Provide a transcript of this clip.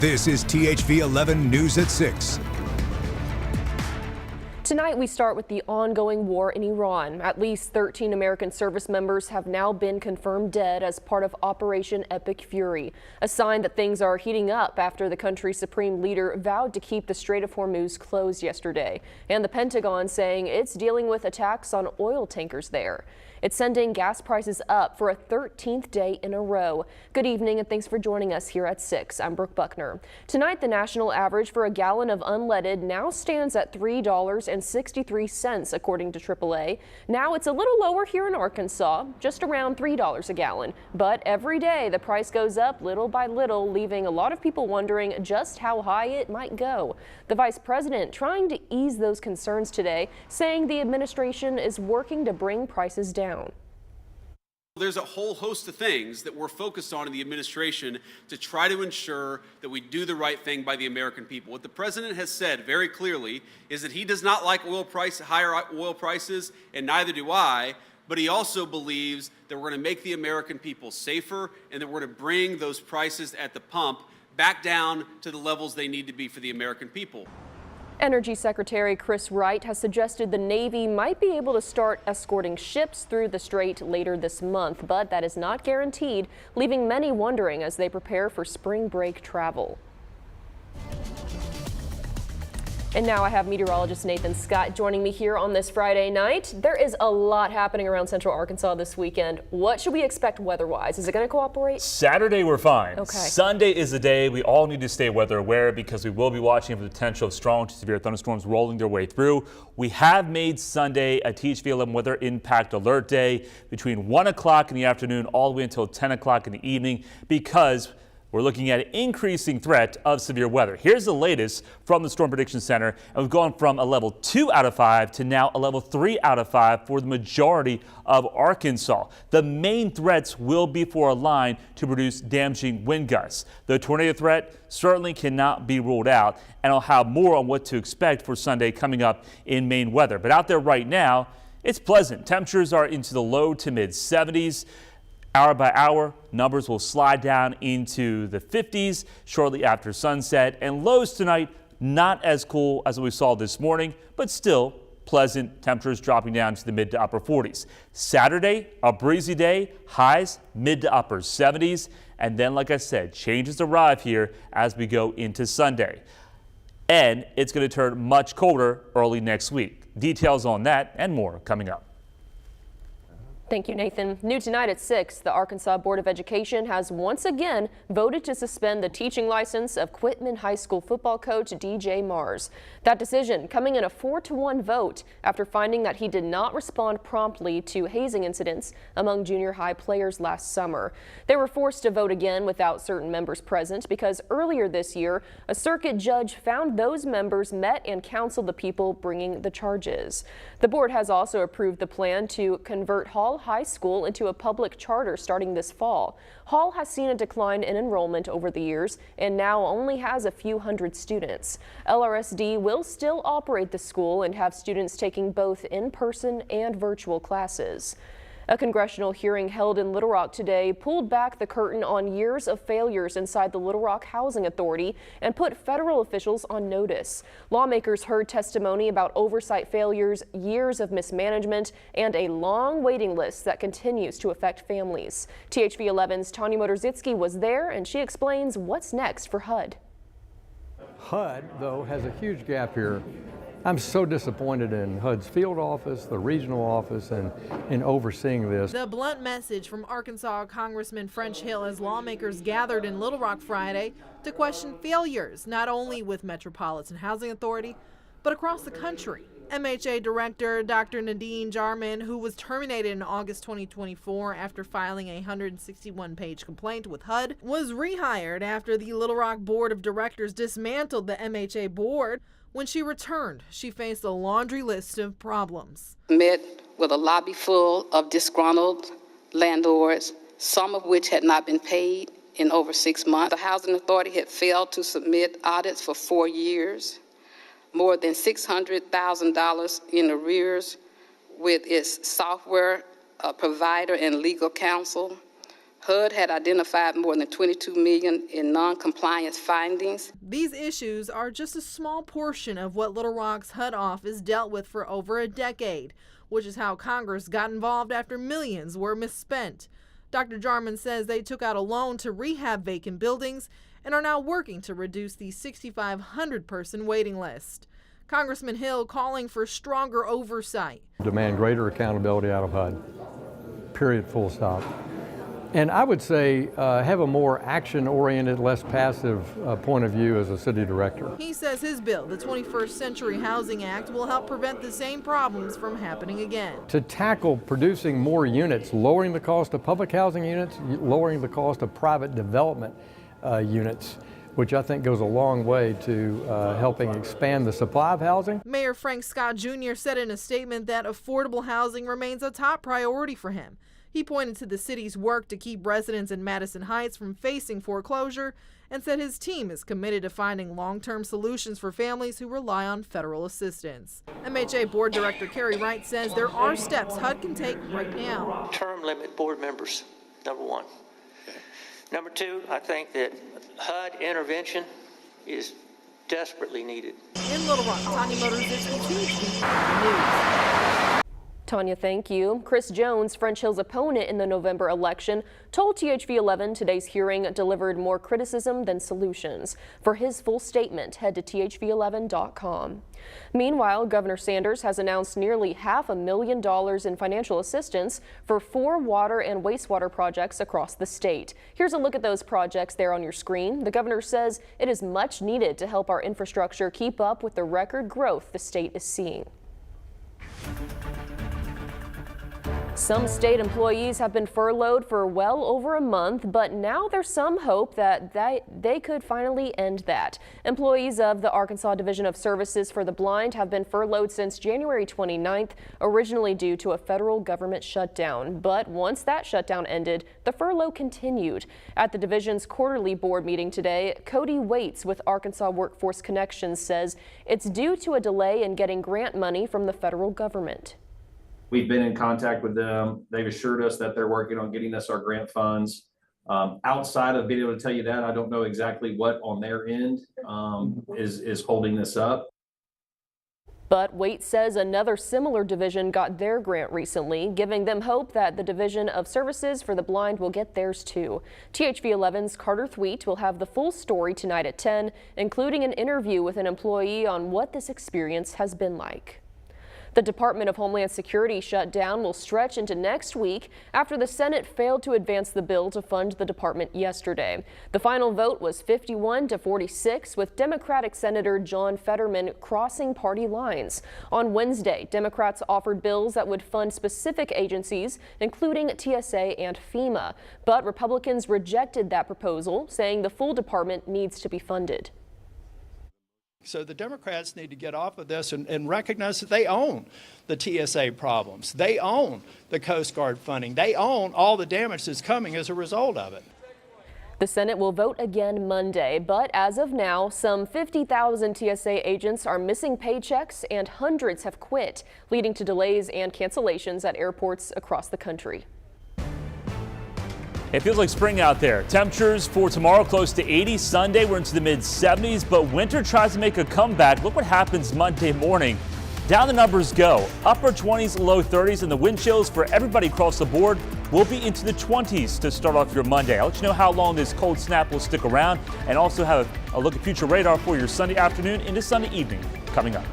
This is THV 11 News at 6. Tonight, we start with the ongoing war in Iran. At least 13 American service members have now been confirmed dead as part of Operation Epic Fury, a sign that things are heating up after the country's supreme leader vowed to keep the Strait of Hormuz closed yesterday, and the Pentagon saying it's dealing with attacks on oil tankers there. It's sending gas prices up for a 13th day in a row. Good evening and thanks for joining us here at 6. I'm Brooke Buckner. Tonight, the national average for a gallon of unleaded now stands at $3.63, according to AAA. Now it's a little lower here in Arkansas, just around $3 a gallon. But every day the price goes up little by little, leaving a lot of people wondering just how high it might go. The vice president trying to ease those concerns today, saying the administration is working to bring prices down. There's a whole host of things that we're focused on in the administration to try to ensure that we do the right thing by the American people. What the president has said very clearly is that he does not like higher oil prices, and neither do I, but he also believes that we're going to make the American people safer and that we're going to bring those prices at the pump back down to the levels they need to be for the American people. Energy Secretary Chris Wright has suggested the Navy might be able to start escorting ships through the strait later this month, but that is not guaranteed, leaving many wondering as they prepare for spring break travel. And now I have meteorologist Nathan Scott joining me here on this Friday night. There is a lot happening around central Arkansas this weekend. What should we expect weather-wise? Is it going to cooperate? Saturday, we're fine. Okay. Sunday is the day we all need to stay weather aware because we will be watching for the potential of strong to severe thunderstorms rolling their way through. We have made Sunday a THV 11 weather impact alert day between 1 o'clock in the afternoon all the way until 10 o'clock in the evening because we're looking at an increasing threat of severe weather. Here's the latest from the Storm Prediction Center, and we've gone from a level 2 out of 5 to now a level 3 out of 5 for the majority of Arkansas. The main threats will be for a line to produce damaging wind gusts. The tornado threat certainly cannot be ruled out, and I'll have more on what to expect for Sunday coming up in Maine weather. But out there right now, it's pleasant. Temperatures are into the low to mid 70s. Hour by hour, numbers will slide down into the 50s shortly after sunset, and lows tonight not as cool as we saw this morning, but still pleasant. Temperatures dropping down to the mid to upper 40s. Saturday, a breezy day, highs mid to upper 70s, and then, like I said, changes arrive here as we go into Sunday. And it's going to turn much colder early next week. Details on that and more coming up. Thank you, Nathan. New tonight at 6, the Arkansas Board of Education has once again voted to suspend the teaching license of Quitman High School football coach DJ Mars. That decision coming in a 4-1 vote after finding that he did not respond promptly to hazing incidents among junior high players last summer. They were forced to vote again without certain members present because earlier this year, a circuit judge found those members met and counseled the people bringing the charges. The board has also approved the plan to convert Hall High School into a public charter starting this fall. Hall has seen a decline in enrollment over the years and now only has a few hundred students. LRSD will still operate the school and have students taking both in-person and virtual classes. A congressional hearing held in Little Rock today pulled back the curtain on years of failures inside the Little Rock Housing Authority and put federal officials on notice. Lawmakers heard testimony about oversight failures, years of mismanagement, and a long waiting list that continues to affect families. THV 11's Tanya Motorzitsky was there, and she explains what's next for HUD. HUD, though, has a huge gap here. I'm so disappointed in HUD's field office, the regional office, and in overseeing this. The blunt message from Arkansas Congressman French Hill as lawmakers gathered in Little Rock Friday to question failures, not only with Metropolitan Housing Authority, but across the country. MHA Director Dr. Nadine Jarman, who was terminated in August 2024 after filing a 161-page complaint with HUD, was rehired after the Little Rock Board of Directors dismantled the MHA board. When she returned, she faced a laundry list of problems. Met with a lobby full of disgruntled landlords, some of which had not been paid in over 6 months. The Housing Authority had failed to submit audits for 4 years, more than $600,000 in arrears with its software provider and legal counsel, HUD had identified more than $22 million in non-compliance findings. These issues are just a small portion of what Little Rock's HUD office dealt with for over a decade, which is how Congress got involved after millions were misspent. Dr. Jarman says they took out a loan to rehab vacant buildings and are now working to reduce the 6,500-person waiting list. Congressman Hill calling for stronger oversight. Demand greater accountability out of HUD, period, full stop. And I would say have a more action-oriented, less passive point of view as a city director. He says his bill, the 21st Century Housing Act, will help prevent the same problems from happening again. To tackle producing more units, lowering the cost of public housing units, lowering the cost of private development units, which I think goes a long way to helping expand the supply of housing. Mayor Frank Scott Jr. said in a statement that affordable housing remains a top priority for him. He pointed to the city's work to keep residents in Madison Heights from facing foreclosure and said his team is committed to finding long-term solutions for families who rely on federal assistance. MHA Board Director Carrie Wright says there are steps HUD can take right now. Term limit board members, number one. Number two, I think that HUD intervention is desperately needed. In Little Rock, Tanya Motorzycki, THV News. Tanya, thank you. Chris Jones, French Hill's opponent in the November election, told THV 11 today's hearing delivered more criticism than solutions. For his full statement, head to thv11.com. Meanwhile, Governor Sanders has announced nearly $500,000 in financial assistance for 4 water and wastewater projects across the state. Here's a look at those projects there on your screen. The governor says it is much needed to help our infrastructure keep up with the record growth the state is seeing. Some state employees have been furloughed for well over a month, but now there's some hope that they could finally end that. Employees of the Arkansas Division of Services for the Blind have been furloughed since January 29th, originally due to a federal government shutdown. But once that shutdown ended, the furlough continued. At the division's quarterly board meeting today, Cody Waits with Arkansas Workforce Connections says it's due to a delay in getting grant money from the federal government. We've been in contact with them. They've assured us that they're working on getting us our grant funds. Outside of being able to tell you that, I don't know exactly what on their end is holding this up. But Waite says another similar division got their grant recently, giving them hope that the Division of Services for the Blind will get theirs too. THV 11's Carter Thweet will have the full story tonight at 10, including an interview with an employee on what this experience has been like. The Department of Homeland Security shutdown will stretch into next week after the Senate failed to advance the bill to fund the department yesterday. The final vote was 51-46, with Democratic Senator John Fetterman crossing party lines. On Wednesday, Democrats offered bills that would fund specific agencies, including TSA and FEMA. But Republicans rejected that proposal, saying the full department needs to be funded. So the Democrats need to get off of this and recognize that they own the TSA problems. They own the Coast Guard funding. They own all the damage that's coming as a result of it. The Senate will vote again Monday, but as of now, some 50,000 TSA agents are missing paychecks and hundreds have quit, leading to delays and cancellations at airports across the country. It feels like spring out there. Temperatures for tomorrow close to 80. Sunday we're into the mid 70s, but winter tries to make a comeback. Look what happens Monday morning. Down the numbers go. Upper 20s, low 30s, and the wind chills for everybody across the board will be into the 20s to start off your Monday. I'll let you know how long this cold snap will stick around and also have a look at future radar for your Sunday afternoon into Sunday evening coming up.